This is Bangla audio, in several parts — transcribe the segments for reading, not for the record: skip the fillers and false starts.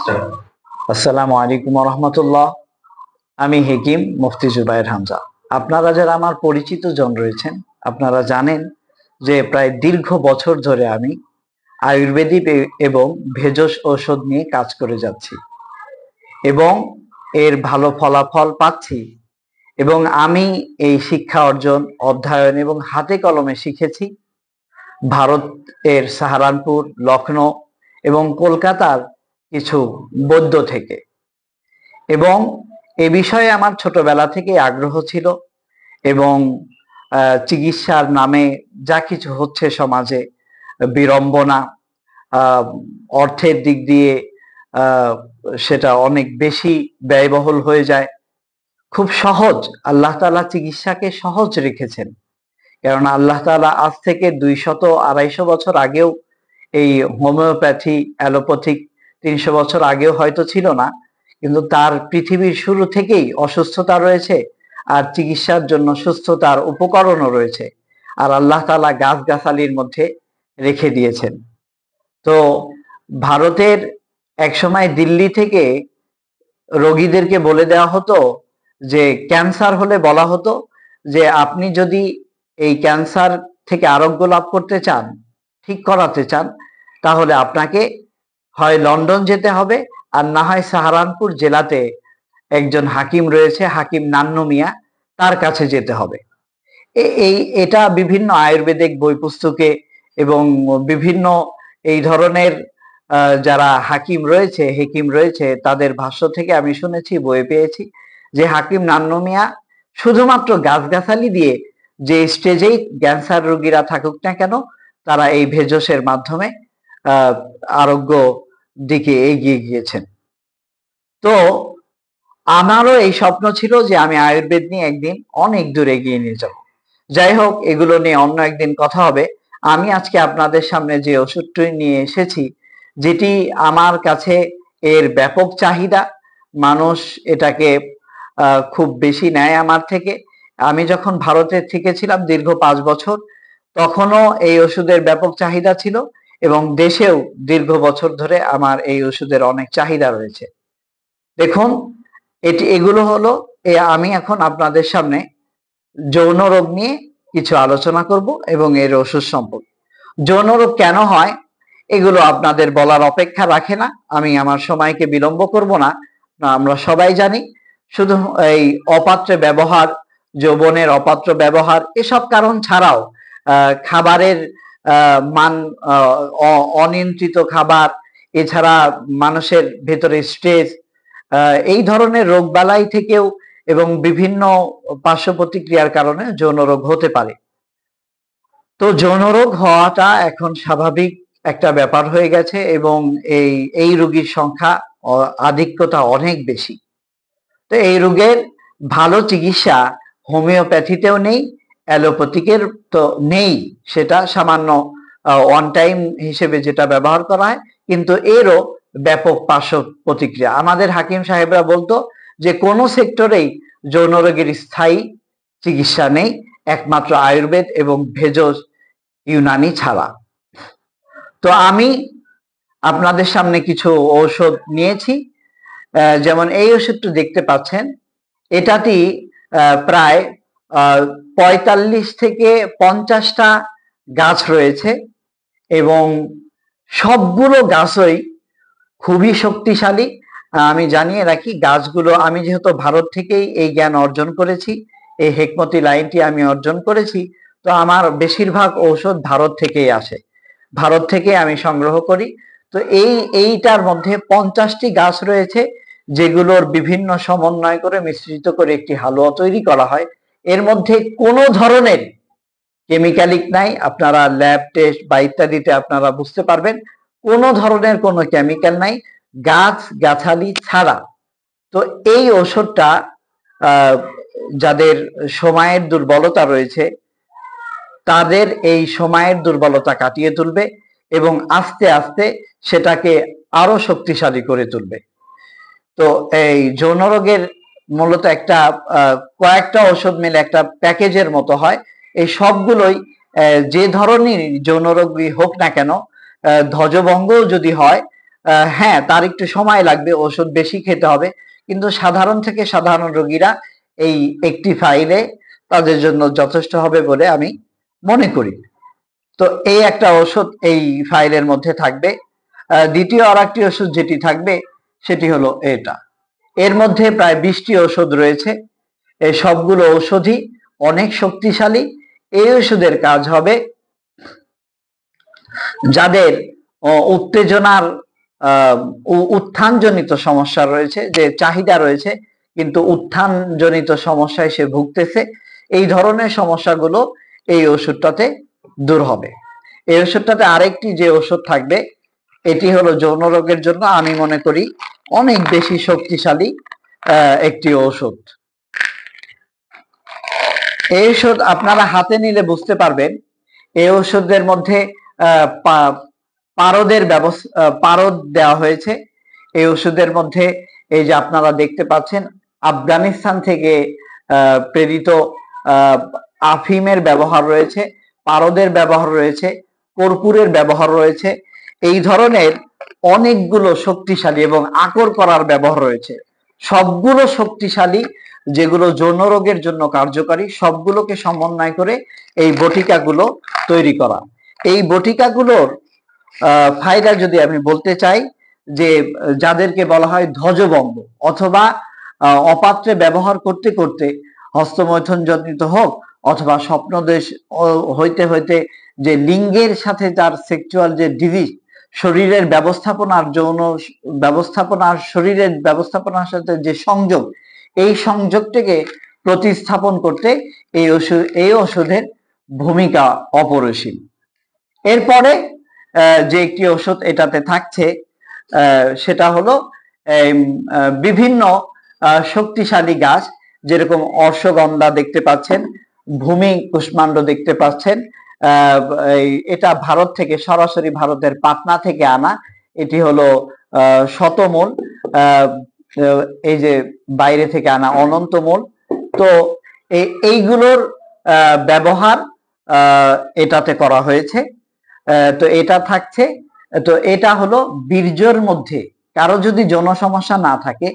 আসসালামু আলাইকুম রহমতুল্লাহ। আমি হেকিম মুফতি জুবায়ের হামজা। আপনারা যারা আমার পরিচিত জন রয়েছেন, আপনারা জানেন যে প্রায় দীর্ঘ বছর ধরে আমি আয়ুর্বেদিক এবং ভেষজ ঔষধ নিয়ে কাজ করে যাচ্ছি এবং এর ভালো ফলাফল পাচ্ছি। এবং আমি এই শিক্ষা অর্জন, অধ্যয়ন এবং হাতে কলমে শিখেছি ভারতের সাহারানপুর, লখনৌ এবং কলকাতার কিছু বৈদ্য থেকে। এবং এ বিষয়ে আমার ছোটবেলা থেকে আগ্রহ ছিল এবং চিকিৎসার নামে যা কিছু হচ্ছে সমাজে, বিড়ম্বনা, অর্থের দিক দিয়ে সেটা অনেক বেশি ব্যয়বহুল হয়ে যায়। খুব সহজ, আল্লাহ তাআলা চিকিৎসাকে সহজ রেখেছেন, কারণ আল্লাহ তাআলা আজ থেকে 200-250 বছর আগেও এই হোমিওপ্যাথি, অ্যালোপ্যাথিক 300 বছর আগেও হয়তো ছিল না, কিন্তু তার পৃথিবীর শুরু থেকেই অসুস্থতা রয়েছে আর চিকিৎসার জন্য সুস্থতার উপকরণও রয়েছে, আর আল্লাহ তাআলা গাছগাছালির মধ্যে রেখে দিয়েছেন। তো ভারতের একসময় দিল্লি থেকে রোগীদেরকে বলে দেওয়া হতো যে ক্যান্সার হলে বলা হতো যে আপনি যদি এই ক্যান্সার থেকে আরোগ্য লাভ করতে চান, ঠিক করাতে চান, তাহলে আপনাকে হয় লন্ডন যেতে হবে আর না হয় সাহারানপুর জেলাতে একজন হাকিম রয়েছে, হাকিম নান্নু মিয়া, তার কাছে যেতে হবে। এটা বিভিন্ন আয়ুর্বেদিক বই পুস্তকে এবং বিভিন্ন এই ধরনের যারা হাকিম রয়েছে, হেকিম রয়েছে, তাদের ভাষ্য থেকে আমি শুনেছি, বই পেয়েছি যে হাকিম নান্নু মিয়া শুধুমাত্র গাছগাছালি দিয়ে যে স্টেজেই ক্যান্সার রোগীরা থাকুক না কেন, তারা এই ভেষজের মাধ্যমে আরোগ্য দিকে এগিয়ে গিয়েছেন। তো আমারও এই স্বপ্ন ছিল যে আমি আয়ুর্বেদ নিয়ে একদিন অনেক দূর এগিয়ে নিয়ে যাব। যাই হোক, এগুলো নিয়ে অন্য একদিন কথা হবে। আমি আজকে আপনাদের সামনে যে ওষুধটি নিয়ে এসেছি, যেটি আমার কাছে এর ব্যাপক চাহিদা, মানুষ এটাকে খুব বেশি নেয় আমার থেকে। আমি যখন ভারতে থেকেছিলাম দীর্ঘ 5 বছর, তখনও এই ওষুধের ব্যাপক চাহিদা ছিল এবং দেশেও দীর্ঘ বছর ধরে আমার এই ওষুধের অনেক চাহিদা রয়েছে। দেখুন, এগুলো হলো, আমি এখন আপনাদের সামনে যৌন রোগ নিয়ে কিছু আলোচনা করব এবং এর ওষুধ সম্পর্কে। যৌন রোগ কেন হয় এগুলো আপনাদের বলার অপেক্ষা রাখে না, আমি আমার সময়কে বিলম্ব করব না। আমরা সবাই জানি, শুধু এই অপাত্রে ব্যবহার, যৌবনের অপাত্র ব্যবহার, এসব কারণ ছাড়াও খাবারের মান, অনিয়ন্ত্রিত খাবার, এছাড়া মানুষের ভেতরে স্ট্রেস, এই ধরনের রোগবালাই থেকেও এবং বিভিন্ন পার্শ্ব প্রতিক্রিয়ার কারণে যৌন রোগ হতে পারে। তো যৌন রোগ হওয়াটা এখন স্বাভাবিক একটা ব্যাপার হয়ে গেছে এবং এই রোগীর সংখ্যা, আধিক্যতা অনেক বেশি। তো এই রোগের ভালো চিকিৎসা হোমিওপ্যাথিতেও নেই, অ্যালোপ্যাথিকের তো নেই, সেটা সামান্য ওয়ান টাইম হিসেবে যেটা ব্যবহার করা হয়, কিন্তু এরও ব্যাপক পার্শ্ব প্রতিক্রিয়া। আমাদের হাকিম সাহেবরা বলতো যে কোনো সেক্টরেই যৌন রোগের স্থায়ী চিকিৎসা নেই, একমাত্র আয়ুর্বেদ এবং ভেষজ ইউনানি ছাড়া। তো আমি আপনাদের সামনে কিছু ঔষধ নিয়েছি। যেমন এই ওষুধটি দেখতে পাচ্ছেন, এটাতে প্রায় 45 থেকে 50টা গাছ রয়েছে এবং সবগুলো গাছই খুবই শক্তিশালী। আমি জানিয়ে রাখি, গাছগুলো, আমি যেহেতু ভারত থেকেই এই জ্ঞান অর্জন করেছি, এই হেকমতি লাইনটি আমি অর্জন করেছি, তো আমার বেশিরভাগ ঔষধ ভারত থেকেই আসে, ভারত থেকে আমি সংগ্রহ করি। তো এইটার মধ্যে 50টি গাছ রয়েছে, যেগুলোর বিভিন্ন সমন্বয় করে মিশ্রিত করে একটি হালুয়া তৈরি করা হয়। এর মধ্যে কোনো ধরনের কেমিক্যালিক নাই, আপনারা ল্যাব টেস্ট বা ইত্যাদিতে আপনারা বুঝতে পারবেন কোনো ধরনের কোনো কেমিক্যাল নাই, গাছ গাছালি ছাড়া। তো এই ওষুধটা যাদের সময়ের দুর্বলতা রয়েছে, তাদের এই সময়ের দুর্বলতা কাটিয়ে তুলবে এবং আস্তে আস্তে সেটাকে আরো শক্তিশালী করে তুলবে। তো এই যৌন রোগের মূলত একটা কয়েকটা ওষুধ মিলে একটা প্যাকেজের মতো হয়। এই সবগুলোই যে ধরনের যৌন রোগী হোক না কেন, ধ্বজভঙ্গ যদি হয়, হ্যাঁ, তার একটু সময় লাগবে, ওষুধ বেশি খেতে হবে, কিন্তু সাধারণ থেকে সাধারণ রোগীরা এই একটি ফাইলে তাদের জন্য যথেষ্ট হবে বলে আমি মনে করি। তো এই একটা ওষুধ এই ফাইলের মধ্যে থাকবে। দ্বিতীয় আর একটি ওষুধ যেটি থাকবে সেটি হলো এটা। এর মধ্যে প্রায় 20টি ওষুধ রয়েছে। এই সবগুলো ঔষধই অনেক শক্তিশালী। এই ওষুধের কাজ হবে যাদের উত্তেজনার উত্থানজনিত সমস্যা রয়েছে, যে চাহিদা রয়েছে কিন্তু উত্থানজনিত সমস্যায় সে ভুগতেছে, এই ধরনের সমস্যাগুলো এই ওষুধটাতে দূর হবে। এই ওষুধটাতে আরেকটি যে ওষুধ থাকবে এটি হলো যৌন রোগের জন্য আমি মনে করি অনেক বেশি শক্তিশালী একটি ওষুধ। এই ওষুধ আপনারা হাতে নিলে বুঝতে পারবেন এই ওষুধের মধ্যে পারদ দেওয়া হয়েছে। এই ওষুধের মধ্যে এই যে আপনারা দেখতে পাচ্ছেন আফগানিস্তান থেকে প্রেরিত আফিমের ব্যবহার রয়েছে, পারদের ব্যবহার রয়েছে, কর্পূরের ব্যবহার রয়েছে। এই ধরনের অনেকগুলো শক্তিশালী এবং আকর করার ব্যবহার রয়েছে। সবগুলো শক্তিশালী, যেগুলো যৌন রোগের জন্য কার্যকারী, সবগুলোকে সমন্বয় করে এই বটিকাগুলো তৈরি করা। এই বটিকাগুলোর ফায়দা যদি আমি বলতে চাই, যে যাদেরকে বলা হয় ধ্বজভঙ্গ অথবা অপাত্রে ব্যবহার করতে করতে হস্তমৈথুন জনিত হোক অথবা স্বপ্নদেশ হইতে হইতে যে লিঙ্গের সাথে তার সেক্সুয়াল যে ডিজিজ, শরীরের ব্যবস্থাপনার যৌন ব্যবস্থাপনার শরীরের ব্যবস্থাপনার সাথে যে সংযোগ, এই সংযোগটাকে প্রতিস্থাপন করতে এই ওষুধের ভূমিকা অপরিসীম। এরপরে যে একটি ওষুধ এটাতে থাকছে সেটা হলো বিভিন্ন শক্তিশালী গাছ, যেরকম অশ্বগন্ধা দেখতে পাচ্ছেন, ভূমি কুষ্মাণ্ড দেখতে পাচ্ছেন। এটা ভারত থেকে, সরাসরি ভারতের পাটনা থেকে আনা। এটি হলো শতমূল, এই যে বাইরে থেকে আনা অনন্তমূল। তো এইগুলোর ব্যবহার এটাতে করা হয়েছে। তো এটা থাকছে। তো এটা হলো বীর্যের মধ্যে কারো যদি যৌন সমস্যা না থাকে,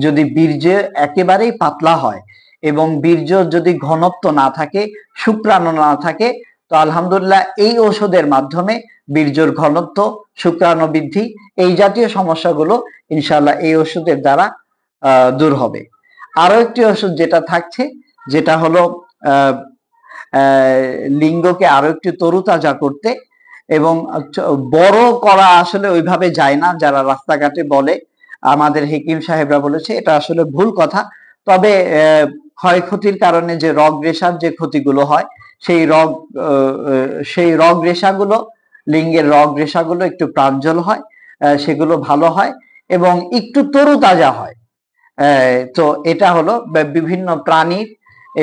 যদি বীর্য একেবারেই পাতলা হয় এবং বীর্য যদি ঘনত্ব না থাকে, শুক্রাণু না থাকে, তো আলহামদুলিল্লাহ এই ওষুধের মাধ্যমে বীর্যর ঘনত্ব, শুক্রাণু বৃদ্ধি, এই জাতীয় সমস্যাগুলো ইনশাআল্লাহ এই ওষুধের দ্বারা দূর হবে। আরো একটি ওষুধ যেটা থাকছে, যেটা হলো লিঙ্গকে আরো একটু তরুতাজা করতে এবং বড় করা আসলে ওইভাবে যায় না, যারা রাস্তাঘাটে বলে, আমাদের হেকিম সাহেবরা বলেছে এটা আসলে ভুল কথা। তবে ক্ষয়ক্ষতির কারণে যে রগ রেশার যে ক্ষতিগুলো হয়, সেই রগ রেশাগুলো, লিঙ্গের রগ রেশাগুলো একটু প্রাঞ্জল হয়, সেগুলো ভালো হয় এবং একটু তরুতাজা হয়। তো এটা হলো বিভিন্ন প্রাণীর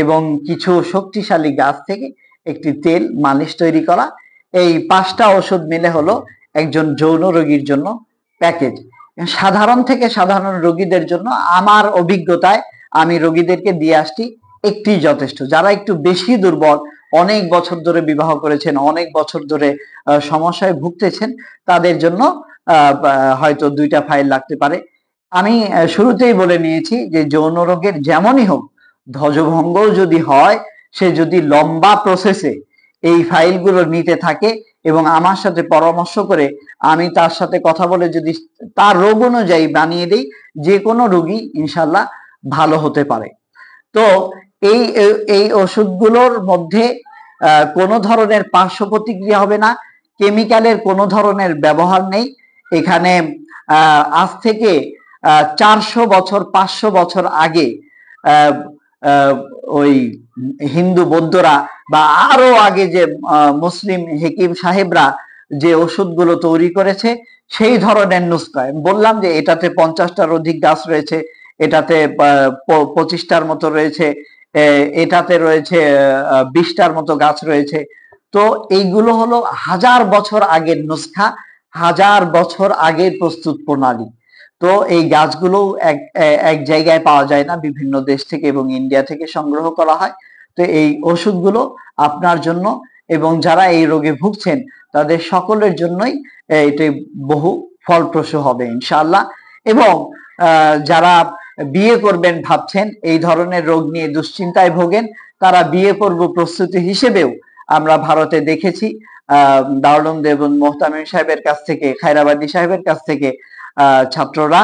এবং কিছু শক্তিশালী গাছ থেকে একটি তেল মালিশ তৈরি করা। এই 5টা ওষুধ মিলে হলো একজন যৌন রোগীর জন্য প্যাকেজ। সাধারণ থেকে সাধারণ রোগীদের জন্য আমার অভিজ্ঞতায় আমি রোগীদেরকে দিয়ে আসছি একটি যথেষ্ট। যারা একটু বেশি দুর্বল, অনেক বছর ধরে বিবাহ করেছেন, অনেক বছর ধরে সমস্যায় ভুগতেছেন, তাদের জন্য হয়তো 2টা ফাইল লাগতে পারে। আমি শুরুতেই বলে নিয়েছি যে যৌন রোগের যেমনই হোক, ধ্বজভঙ্গও যদি হয়, সে যদি লম্বা প্রসেসে এই ফাইলগুলো নিতে থাকে এবং আমার সাথে পরামর্শ করে, আমি তার সাথে কথা বলে যদি তার রোগ অনুযায়ী বানিয়ে দেই, যে কোনো রোগী ইনশাল্লাহ ভালো হতে পারে। তো এই ওষুধগুলোর মধ্যে কোনো ধরনের পার্শ্ব প্রতিক্রিয়া হবে না, কেমিক্যালের কোনো ধরনের ব্যবহার নেই এখানে। আজ থেকে 400 বছর 500 বছর আগে ওই হিন্দু বৌদ্ধরা বা আরো আগে যে মুসলিম হেকিম সাহেবরা যে ওষুধগুলো তৈরি করেছে, সেই ধরনের নুস্খা। বললাম যে এটাতে 50টার অধিক গাছ রয়েছে, এটাতে 25টার মতো রয়েছে, এটাতে রয়েছে 20টার মতো গাছ রয়েছে। তো এইগুলো হলো 1000 বছর আগের নুস্খা, 1000 বছর আগের প্রস্তুত প্রণালী। তো এই গাছগুলো এক জায়গায় পাওয়া যায় না, বিভিন্ন দেশ থেকে এবং ইন্ডিয়া থেকে সংগ্রহ করা হয়। তো এই ওষুধগুলো আপনার জন্য এবং যারা এই রোগে ভুগছেন তাদের সকলের জন্যই এটি বহু ফলপ্রসূ হবে ইনশাআল্লাহ। এবং যারা বিয়ে করবেন ভাবছেন, এই ধরনের রোগ নিয়ে দুশ্চিন্তায় ভোগেন, তারা বিয়ে পূর্ব প্রস্তুতি হিসেবেও আমরা ভারতে দেখেছি দারুল উলুম দেওবন্দ মোহতামিম সাহেবের কাছ থেকে, খায়রাবাদী সাহেবের কাছ থেকে ছাত্ররা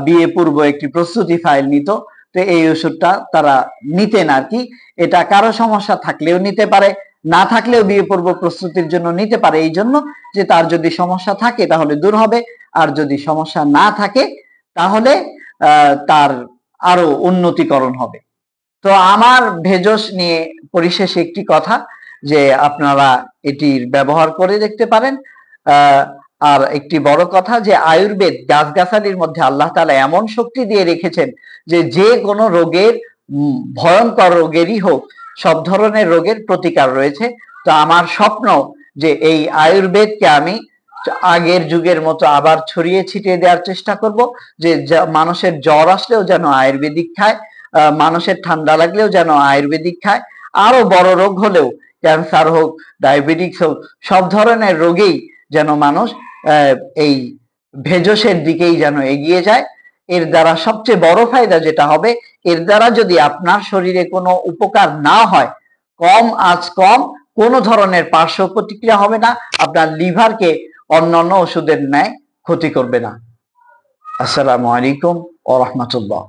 বিয়ে পূর্ব একটি প্রস্তুতি ফাইল নিত। তো এই ওষুধটা তারা নিতেন আর কি। এটা কারো সমস্যা থাকলেও নিতে পারে, না থাকলেও বিয়ে পূর্ব প্রস্তুতির জন্য নিতে পারে, এই জন্য যে তার যদি সমস্যা থাকে তাহলে দূর হবে, আর যদি সমস্যা না থাকে তাহলে তার আরো উন্নতিকরণ হবে। তো আমার ভেষজ নিয়ে পরিশেষে একটি কথা, যে আপনারা এটির ব্যবহার করে দেখতে পারেন। আর একটি বড় কথা, যে আয়ুর্বেদ গাছগাছালির মধ্যে আল্লাহ তাআলা এমন শক্তি দিয়ে রেখেছেন যে যে কোনো রোগের, ভয়ঙ্কর রোগেরই হোক, সব ধরনের রোগের প্রতিকার রয়েছে। তো আমার স্বপ্ন যে এই আয়ুর্বেদকে আমি আগের যুগের মতো আবার ছড়িয়ে ছিটিয়ে দেওয়ার চেষ্টা করব, যে মানুষের জ্বর আসলেও যেন আয়ুর্বেদিক খায়, মানুষের ঠান্ডা লাগলেও যেন আয়ুর্বেদিক খায়, আরো বড় রোগ হলেও, ক্যান্সার হোক, ডায়াবেটিস হোক, সব ধরনের রোগেই যেন মানুষ এই ভেষজের দিকেই যেন এগিয়ে যায়। এর দ্বারা সবচেয়ে বড় ফায়দা যেটা হবে, এর দ্বারা যদি আপনার শরীরে কোনো উপকার না হয়, কম কোনো ধরনের পার্শ্ব প্রতিক্রিয়া হবে না, আপনার লিভারকে অন্যান্য ওষুধের ন্যায় ক্ষতি করবে না। আসসালামু আলাইকুম ওয়া রাহমাতুল্লাহ।